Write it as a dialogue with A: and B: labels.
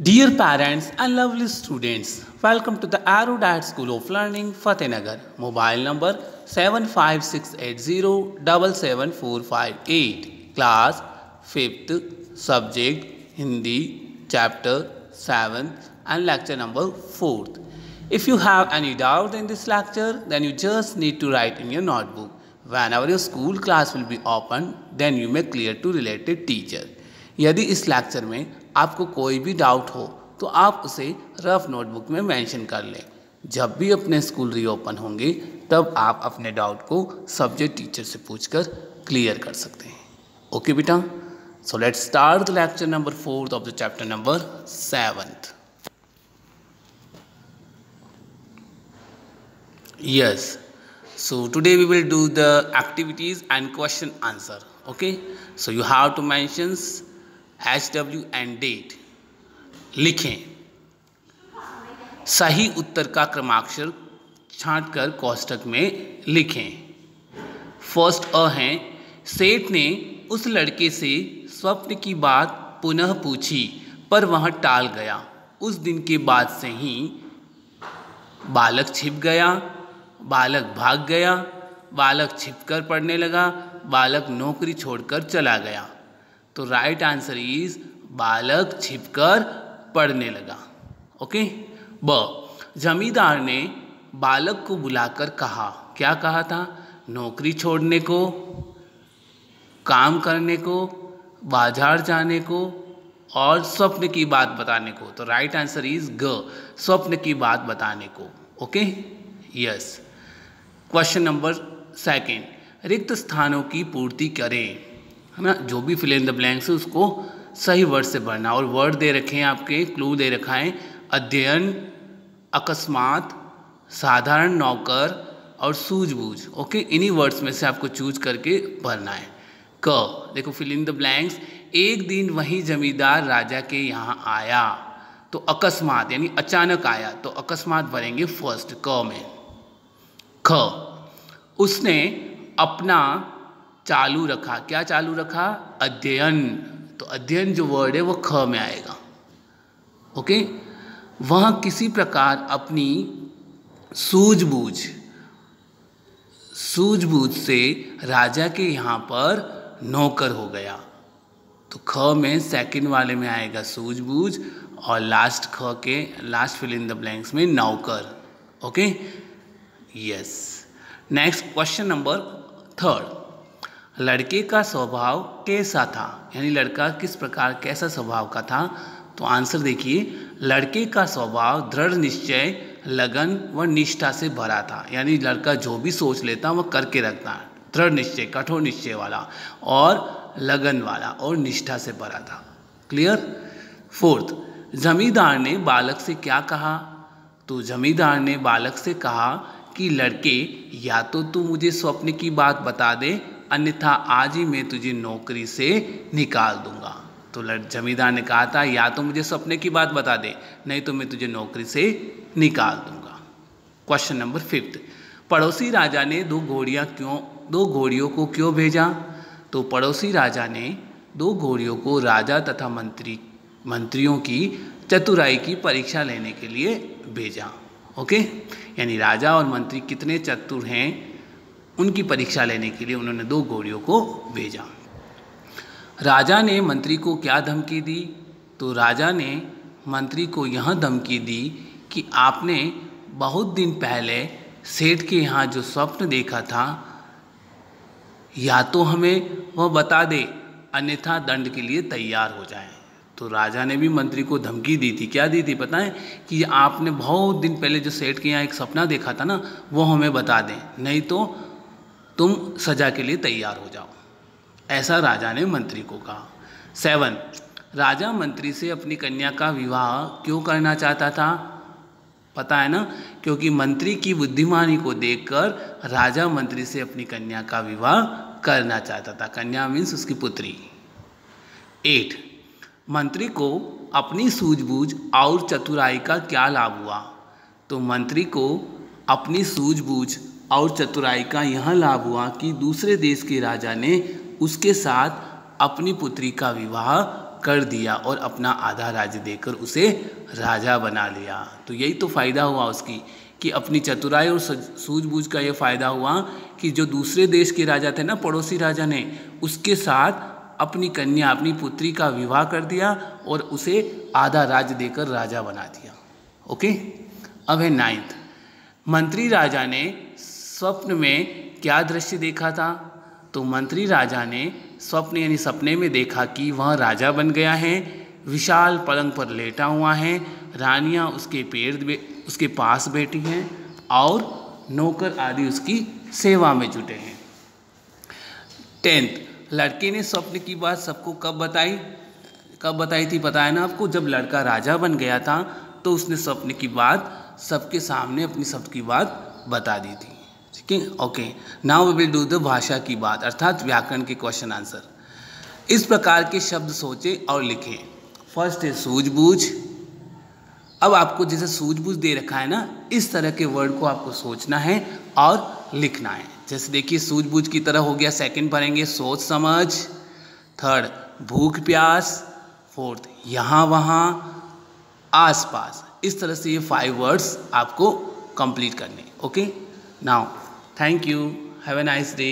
A: Dear parents and lovely students, welcome to the Arrowdad School of Learning, Fatehnagar. Mobile number 7568077458. Class 5th, subject Hindi, chapter 7th and lecture number 4th. If you have any doubt in this lecture, then you just need to write in your notebook. Whenever your school class will be open, then you may clear to related teacher. यदि इस lecture में आपको कोई भी doubt हो तो आप उसे रफ नोटबुक में मेंशन कर लें। जब भी अपने स्कूल रीओपन होंगे तब आप अपने डाउट को सब्जेक्ट टीचर से पूछकर क्लियर कर सकते हैं। ओके बेटा, so let's start the lecture number 4 of the chapter number 7। Yes, so today we will do the activities and question answer. Okay, so you have to mention HW and date। लिखें। सही उत्तर का क्रमाक्षर छांटकर कोष्ठक में लिखें। First अ है, सेठ ने उस लड़के से स्वप्न की बात पुनः पूछी पर वह टाल गया। उस दिन के बाद से ही बालक छिप गया, बालक भाग गया, बालक छिपकर पढ़ने लगा, बालक नौकरी छोड़कर चला गया। तो राइट आंसर इज बालक छिपकर पढ़ने लगा। ओके। ब, जमींदार ने बालक को बुलाकर कहा। क्या कहा था? नौकरी छोड़ने को, काम करने को, बाजार जाने को और स्वप्न की बात बताने को। तो राइट आंसर इज ग, स्वप्न की बात बताने को। Okay, yes. क्वेश्चन नंबर 2, रिक्त स्थानों की पूर्ति करें। है ना, जो भी फिल इन द ब्लैंक्स है उसको सही वर्ड से भरना। और वर्ड दे रखे हैं, आपके क्लू दे रखा है, अध्ययन, अकस्मात, साधारण नौकर और सूझबूझ। ओके, इन्हीं वर्ड्स में से आपको चूज करके भरना है। क, देखो फिल इन द ब्लैंक्स, एक दिन वही जमींदार राजा के यहाँ आया। तो अकस्मात यानी अचानक आया, तो अकस्मात भरेंगे फर्स्ट क में। ख, उसने अपना चालू रखा। क्या चालू रखा? अध्ययन। तो अध्ययन जो वर्ड है वो ख में आएगा। ओके। वह किसी प्रकार अपनी सूझबूझ से राजा के यहाँ पर नौकर हो गया। तो ख में सेकंड वाले में आएगा सूझबूझ और लास्ट ख के last fill in the blanks में नौकर। Okay, yes. Next question number 3, लड़के का स्वभाव कैसा था? यानी लड़का किस प्रकार, कैसा स्वभाव का था? तो आंसर देखिए, लड़के का स्वभाव दृढ़ निश्चय, लगन व निष्ठा से भरा था। यानी लड़का जो भी सोच लेता वह करके रखता है। दृढ़ निश्चय, कठोर निश्चय वाला और लगन वाला और निष्ठा से भरा था। क्लियर। 4, जमींदार ने बालक से क्या कहा? तो जमींदार ने बालक से कहा कि लड़के, या तो तू मुझे स्वप्न की बात बता दे, अन्यथा आज ही मैं तुझे नौकरी से निकाल दूंगा। तो जमींदार ने कहा था, या तो मुझे सपने की बात बता दे, नहीं तो मैं तुझे नौकरी से निकाल दूंगा। क्वेश्चन नंबर 5, पड़ोसी राजा ने दो घोड़ियों को क्यों भेजा? तो पड़ोसी राजा ने 2 घोड़ियों को राजा तथा मंत्रियों की चतुराई की परीक्षा लेने के लिए भेजा। ओके, यानी राजा और मंत्री कितने चतुर हैं उनकी परीक्षा लेने के लिए उन्होंने 2 घोड़ियों को भेजा। राजा ने मंत्री को क्या धमकी दी? तो राजा ने मंत्री को यह धमकी दी कि आपने बहुत दिन पहले सेठ के यहाँ जो स्वप्न देखा था, या तो हमें वह बता दे, अन्यथा दंड के लिए तैयार हो जाए। तो राजा ने भी मंत्री को धमकी दी थी। क्या दी थी पता है? कि आपने बहुत दिन पहले जो सेठ के यहाँ एक सपना देखा था ना, वो हमें बता दें, नहीं तो तुम सजा के लिए तैयार हो जाओ। ऐसा राजा ने मंत्री को कहा। 7, राजा मंत्री से अपनी कन्या का विवाह क्यों करना चाहता था? पता है ना, क्योंकि मंत्री की बुद्धिमानी को देखकर राजा मंत्री से अपनी कन्या का विवाह करना चाहता था। कन्या मीन्स उसकी पुत्री। 8, मंत्री को अपनी सूझबूझ और चतुराई का क्या लाभ हुआ? तो मंत्री को अपनी सूझबूझ और चतुराई का यह लाभ हुआ कि दूसरे देश के राजा ने उसके साथ अपनी पुत्री का विवाह कर दिया और अपना आधा राज्य देकर उसे राजा बना लिया। तो यही तो फ़ायदा हुआ उसकी कि अपनी चतुराई और सूझबूझ का ये फ़ायदा हुआ कि जो दूसरे देश के राजा थे ना, पड़ोसी राजा ने उसके साथ अपनी कन्या, अपनी पुत्री का विवाह कर दिया और उसे आधा राज्य देकर राजा बना दिया। ओके, अब है 9th। मंत्री राजा ने स्वप्न में क्या दृश्य देखा था? तो मंत्री राजा ने स्वप्न यानी सपने में देखा कि वह राजा बन गया है, विशाल पलंग पर लेटा हुआ है, रानियां उसके पास बैठी हैं और नौकर आदि उसकी सेवा में जुटे हैं। 10th, लड़के ने स्वप्न की बात सबको कब बताई थी? पता है ना आपको, जब लड़का राजा बन गया था तो उसने स्वप्न की बात सबके सामने अपनी सबकी बात बता दी थी। ठीक है, okay. Now we will do the भाषा की बात, अर्थात व्याकरण के क्वेश्चन आंसर। इस प्रकार के शब्द सोचें और लिखें। फर्स्ट है सूझबूझ। अब आपको जैसे सूझबूझ दे रखा है ना, इस तरह के वर्ड को आपको सोचना है और लिखना है। जैसे देखिए सूझबूझ की तरह हो गया, सेकंड पढ़ेंगे सोच समझ, थर्ड भूख प्यास, फोर्थ यहाँ वहाँ आसपास। इस तरह से ये 5 वर्ड्स आपको कंप्लीट करने। Okay, now thank you, have a nice day.